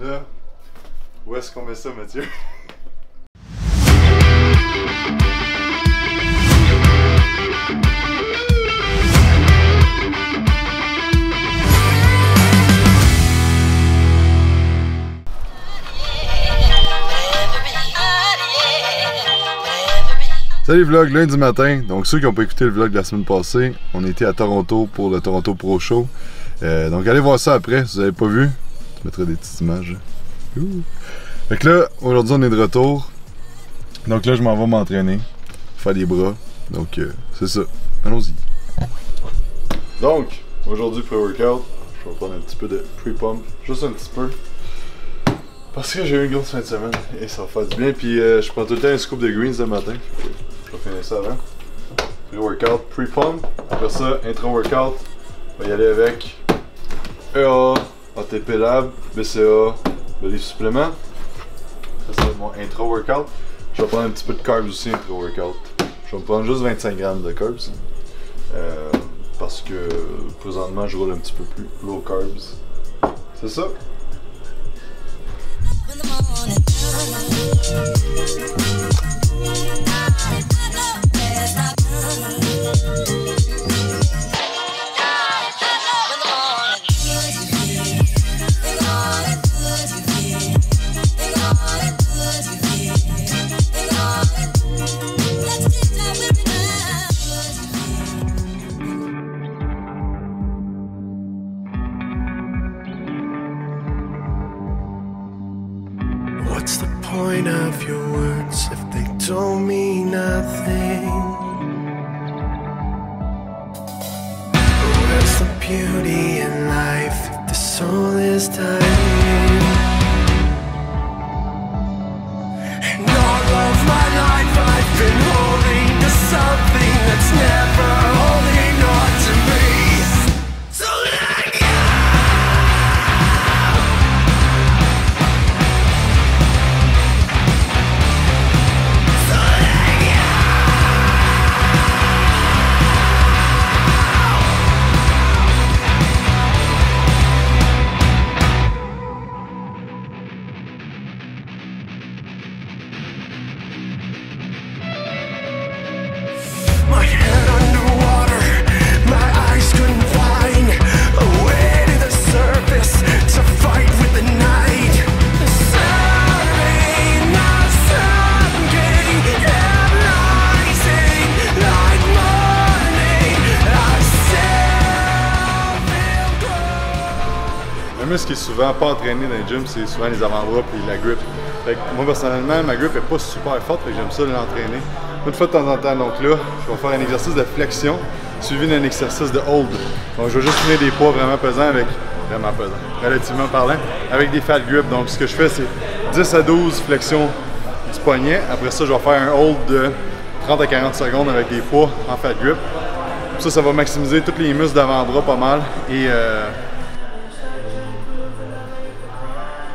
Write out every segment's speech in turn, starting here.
Là, où est-ce qu'on met ça, Mathieu? Salut vlog, lundi matin. Donc ceux qui n'ont pas écouté le vlog de la semaine passée, on était à Toronto pour le Toronto Pro Show. Donc allez voir ça après, si vous n'avez pas vu. Je mettrai des petites images. Fait que là, aujourd'hui on est de retour. Donc là je m'en vais m'entraîner, faire des bras. Donc c'est ça, allons-y. Donc, aujourd'hui pré-workout, je vais prendre un petit peu de pre-pump, juste un petit peu. Parce que j'ai eu une grosse fin de semaine et ça va faire du bien. Puis je prends tout le temps un scoop de greens le matin. Je vais finir ça avant. Pré-workout, pre-pump. Après ça, intra-workout. On va y aller avec EA, ATP Lab, BCA, Belief Supplement. Ça c'est mon intra-workout. Je vais prendre un petit peu de carbs aussi intra-workout. Je vais me prendre juste 25 grammes de carbs. Parce que présentement je roule un petit peu plus low carbs. C'est ça. What's the point of your words if they don't mean nothing? Where's the beauty in life if the soul is dying? And all of my life I've been holding to something that's never holding on to me. So let go. My head underwater, my eyes couldn't find a way to the surface to fight with the night. Surveying my sinking and rising like morning. I still feel grow. Un muscle qui est souvent pas entraîné dans les gyms, c'est souvent les avant-bras et la grip. Fait que moi personnellement, ma grip est pas super forte, fait que j'aime ça l'entraîner. Une fois de temps en temps, donc là, je vais faire un exercice de flexion suivi d'un exercice de hold. Donc je vais juste tenir des poids vraiment pesants avec, relativement parlant, avec des fat grips. Donc ce que je fais, c'est 10 à 12 flexions du poignet. Après ça, je vais faire un hold de 30 à 40 secondes avec des poids en fat grip. Ça va maximiser tous les muscles d'avant-bras pas mal. Et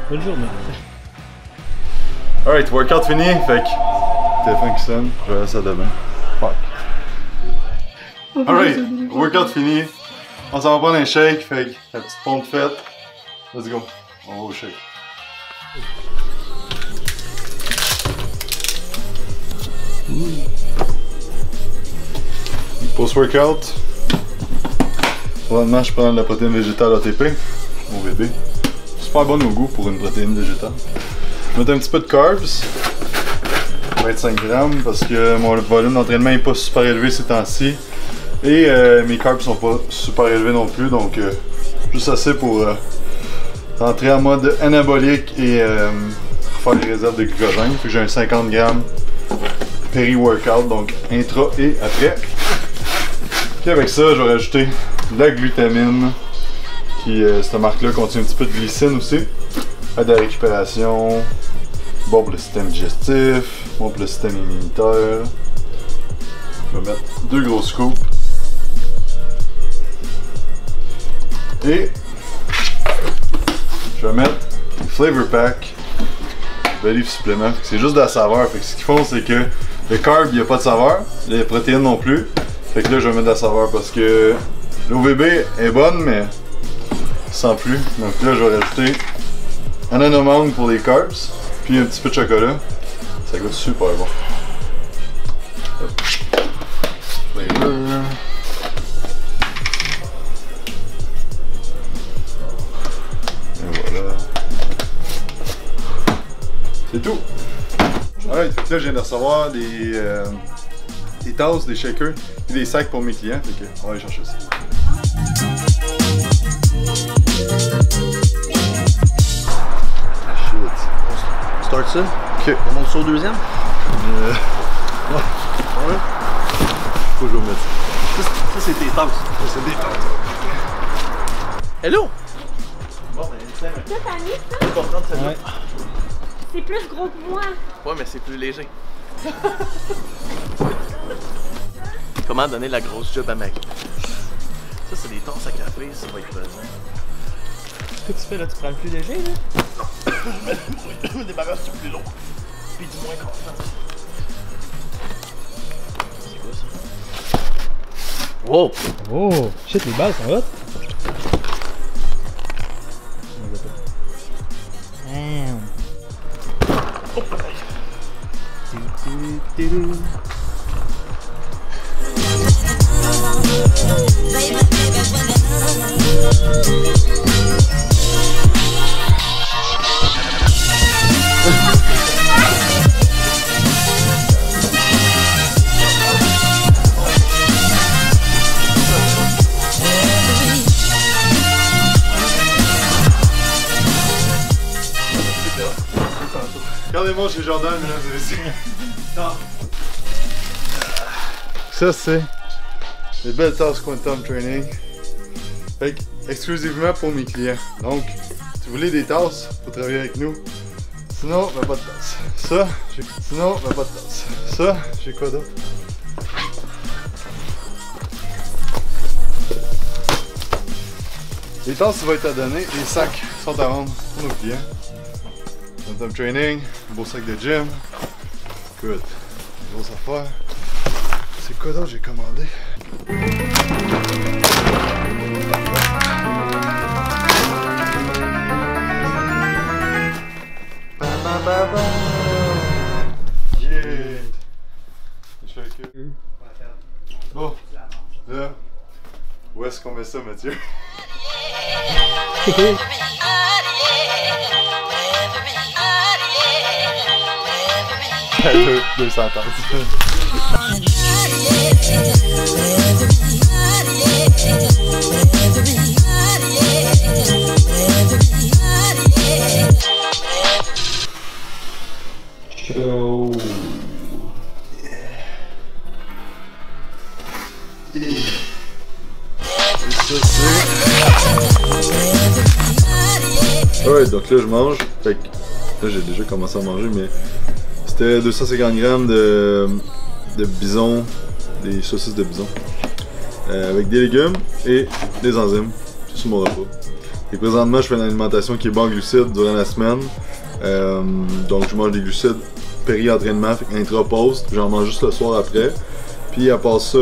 bonne journée. Alright, workout fini, fait que téléphone qui sonne, je verrai ça demain. Fuck. Alright, workout fini. On s'en va prendre un shake, fait que la petite pompe faite. Let's go, on va au shake. Post-workout, probablement je prends de la protéine végétale ATP, mon bébé. Super bon au goût pour une protéine végétale. Je vais mettre un petit peu de carbs, 25 grammes, parce que mon volume d'entraînement n'est pas super élevé ces temps-ci. Et mes carbs sont pas super élevés non plus, donc juste assez pour entrer en mode anabolique et faire les réserves de glycogène. Fait que j'ai un 50 grammes péri-workout, donc intra et après. Puis avec ça, je vais rajouter de la glutamine, qui cette marque-là contient un petit peu de glycine aussi. Aide à la récupération, bon pour le système digestif, bon pour le système immunitaire. Je vais mettre 2 gros scoops. Et je vais mettre un flavor pack, Belief Supplement. C'est juste de la saveur. Fait que ce qu'ils font, c'est que le carb, il n'y a pas de saveur, les protéines non plus. Fait que là, je vais mettre de la saveur parce que l'OVB est bonne, mais sans plus. Donc là, je vais rajouter ananas mangue pour les carbs, puis un petit peu de chocolat. Ça goûte super bon. Hop. Flavor. Et voilà. C'est tout. Alright, fait que là je viens de recevoir des tasses, des shakers et des sacs pour mes clients. Fait que on va aller chercher ça. Start ça. Ok. On monte ça au deuxième. Ouais. Faut que je le mette ça. Ça c'est tes tasses. Ça, c'est des tasses. Hello! Toi, t'as mis ça? Tu vas prendre celle-là. Ouais. C'est plus gros que moi. Ouais, mais c'est plus léger. Comment donner la grosse job à Maggie? Ça, c'est des tasses à café, ça va être pesant. Qu'est-ce que tu fais là? Tu prends le plus léger là? Je me débarrasse du plus long. Puis du moins constant. C'est quoi ça? Wow! Oh! Shit, les balles sont hot! Damn! Oh, pareil. Regardez-moi chez Jordan, mesdames et messieurs. Ça, c'est les belles tasses Quantum Training. Fait que, exclusivement pour mes clients. Donc, si vous voulez des tasses, faut travailler avec nous. Sinon, ben pas de tasse. Ça, j'ai... Sinon, ben pas de tasse. Ça, j'ai quoi d'autre? Les tasses, ça va être à donner. Les sacs sont à vendre pour nos clients. Quantum Training, un beau sac de gym. Écoute, une grosse affaire. C'est quoi d'autre j'ai commandé? Yeah! Bon, là, où est-ce qu'on met ça, Mathieu? 200 tasses. Ouais, donc là je mange. Fait que là j'ai déjà commencé à manger, mais c'était 250 grammes de bison, des saucisses de bison, avec des légumes et des enzymes. C'est sur mon repas. Et présentement, je fais une alimentation qui est bas en glucides durant la semaine. Donc je mange des glucides péri-entraînement, fait intra-post, j'en mange juste le soir après. Puis à part ça,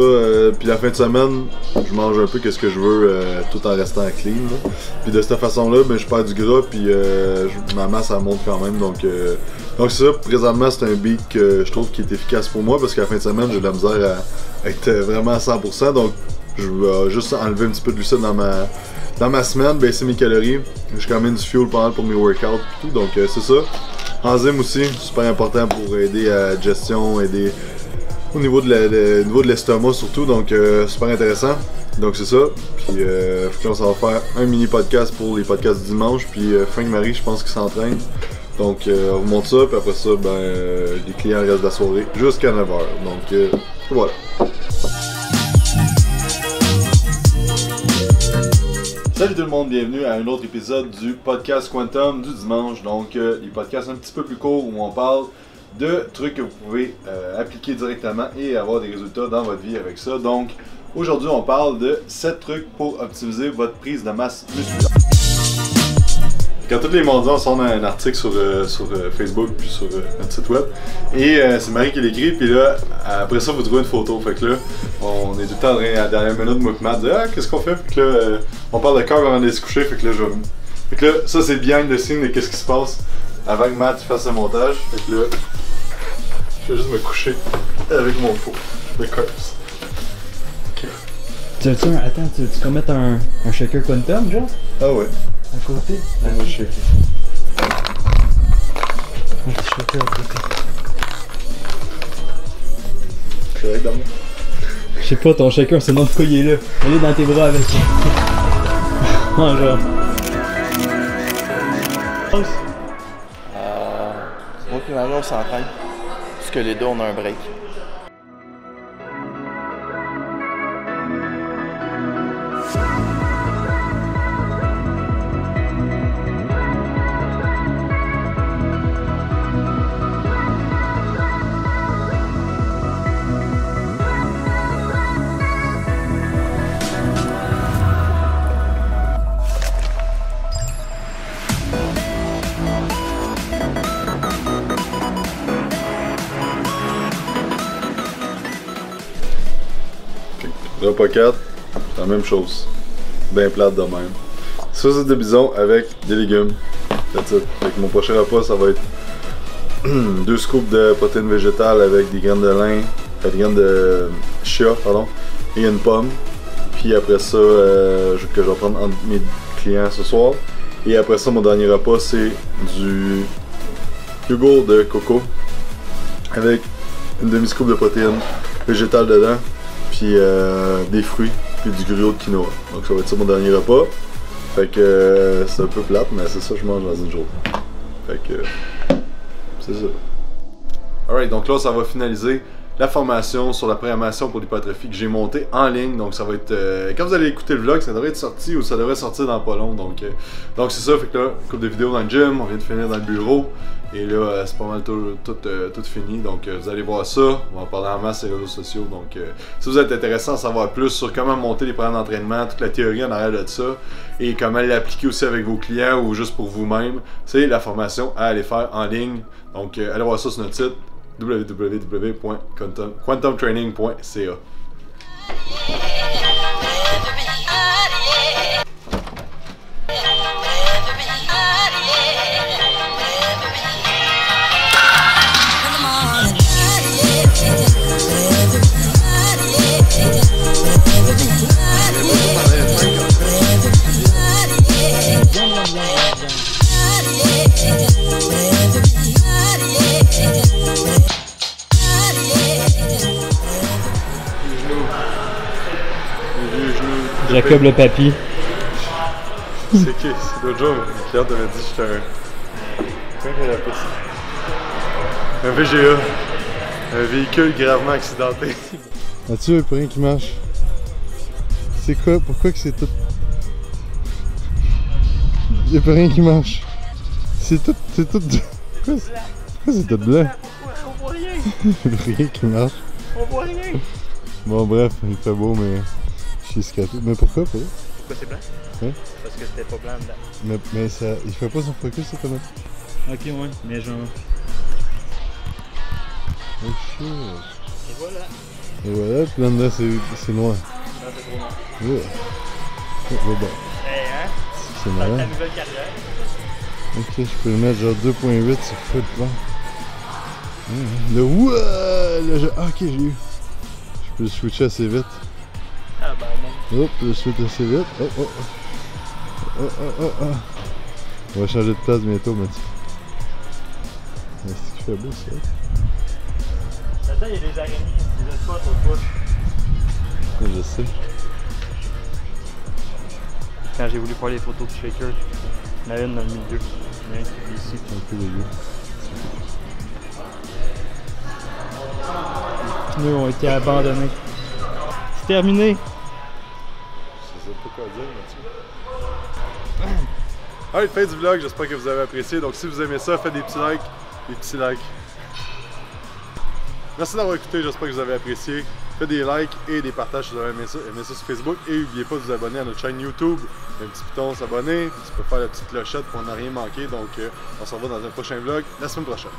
puis la fin de semaine, je mange un peu ce que je veux tout en restant clean. Là. Puis de cette façon-là, ben, je perds du gras, puis ma masse elle monte quand même. Donc ça, présentement, c'est un beat que je trouve qui est efficace pour moi parce qu'à la fin de semaine, j'ai de la misère à être vraiment à 100%. Donc je vais juste enlever un petit peu de glucides dans ma semaine, baisser mes calories. J'ai quand même du fuel pas mal pour mes workouts et tout. Donc c'est ça. Enzymes aussi, super important pour aider à la digestion, aider au niveau de l'estomac surtout, donc super intéressant. Donc c'est ça. Puis là, ça va faire un mini podcast pour les podcasts du dimanche. Puis Frank Marie, je pense qu'il s'entraîne. Donc on vous montre ça, puis après ça, ben les clients restent de la soirée jusqu'à 9h. Donc voilà. Salut tout le monde, bienvenue à un autre épisode du podcast Quantum du dimanche. Donc les podcasts un petit peu plus courts où on parle de trucs que vous pouvez appliquer directement et avoir des résultats dans votre vie avec ça. Donc aujourd'hui on parle de 7 trucs pour optimiser votre prise de masse musculaire. Quand tous les mardis on sort un article sur Facebook puis sur notre site web et c'est Marie qui l'écrit, puis là après ça vous trouvez une photo, fait que là on est tout le temps à la dernière minute moi et Matt dire ah qu'est-ce qu'on fait, puis que là on parle de corps avant d'aller se coucher, fait que là Fait que là, ça c'est behind the scene de qu'est-ce qui se passe avant que Matt fasse le montage. Fait que là, je vais juste me coucher avec mon pot de carbs. Ok. Attends, tu vas mettre un shaker quantum, genre? Ah ouais. À côté? On va shaker. Un petit shaker à côté. C'est vrai que dans moi. Je sais pas, ton shaker, c'est non pourquoi il est là. Elle est dans tes bras avec. Genre. Moi et Marie, on s'entraîne. Parce que les deux, on a un break. Repas 4, c'est la même chose. Ben plate de même. Sauce de bison avec des légumes. That's it. Fait que mon prochain repas, ça va être 2 scoops de protéines végétales avec des graines de lin, des graines de chia, pardon, et une pomme. Puis après ça, que je vais prendre entre mes clients ce soir. Et après ça, mon dernier repas, c'est du yogourt de coco avec une demi-scoop de protéines végétales dedans. Puis des fruits, puis du gruau de quinoa. Donc ça va être ça mon dernier repas. Fait que c'est un peu plate, mais c'est ça que je mange dans une journée. Fait que c'est ça. Alright, donc là ça va finaliser la formation sur la programmation pour l'hypertrophie que j'ai montée en ligne. Donc ça va être, quand vous allez écouter le vlog, ça devrait être sorti ou ça devrait sortir dans pas long. Donc c'est ça, fait que là, couple de vidéos dans le gym, on vient de finir dans le bureau. Et là, c'est pas mal tout fini, donc vous allez voir ça, on va en parler en masse sur les réseaux sociaux. Donc si vous êtes intéressé à en savoir plus sur comment monter les programmes d'entraînement, toute la théorie en arrière de ça, et comment l'appliquer aussi avec vos clients ou juste pour vous-même, c'est la formation à aller faire en ligne. Donc allez voir ça sur notre site www.quantumtraining.ca. Jacob le papy. C'est qui? C'est l'autre jour, une cliente m'avait dit que j'étais un... Comment qu'elle appelle ça? Un VGA. Un véhicule gravement accidenté. As-tu un rien qui marche? C'est quoi? Pourquoi que c'est tout... Y'a pas rien qui marche. C'est tout... Pourquoi c'est tout blanc? On voit rien. Rien qui marche. On voit rien. Bon bref, il fait beau mais... Je suis scrappé. Mais pourquoi pas? Pourquoi c'est blanc? Hein? Parce que c'était pas blanc dedans. Mais ça... Il fait pas son focus cette semaine. Ok, ouais, mais genre. Oh shit. Et voilà. Et voilà, puis là dedans c'est noir. Non, c'est trop noir. Ouais. Oh, bon. Hey, hein? C'est Ta marrant. nouvelle carrière. Ok, je peux le mettre genre 2.8 sur full plan. Le ouah! Là, ah, ok, j'ai eu. Je peux le switcher assez vite. Ah ben non. Hop, je le switch assez vite. Oh, oh, oh. Oh, oh, oh, oh. On va changer de place bientôt, Mathieu. Est-ce qu'il fait beau, ça? Là-dedans, il y a des araignées, des spots au pouce. Je sais. Quand j'ai voulu faire les photos de shaker, il y en a une dans le milieu. Il y en a un qui est ici. C'est un peu dégueu. Les pneus ont été abandonnés. C'est terminé. Je sais pas quoi dire, Mathieu. Alright, fin du vlog, j'espère que vous avez apprécié. Donc si vous aimez ça, faites des petits likes. Des petits likes. Merci d'avoir écouté, j'espère que vous avez apprécié. Faites des likes et des partages si vous avez aimé ça sur Facebook. Et n'oubliez pas de vous abonner à notre chaîne YouTube. Il y a un petit bouton s'abonner. Tu peux faire la petite clochette pour ne rien manquer. Donc on se revoit dans un prochain vlog la semaine prochaine.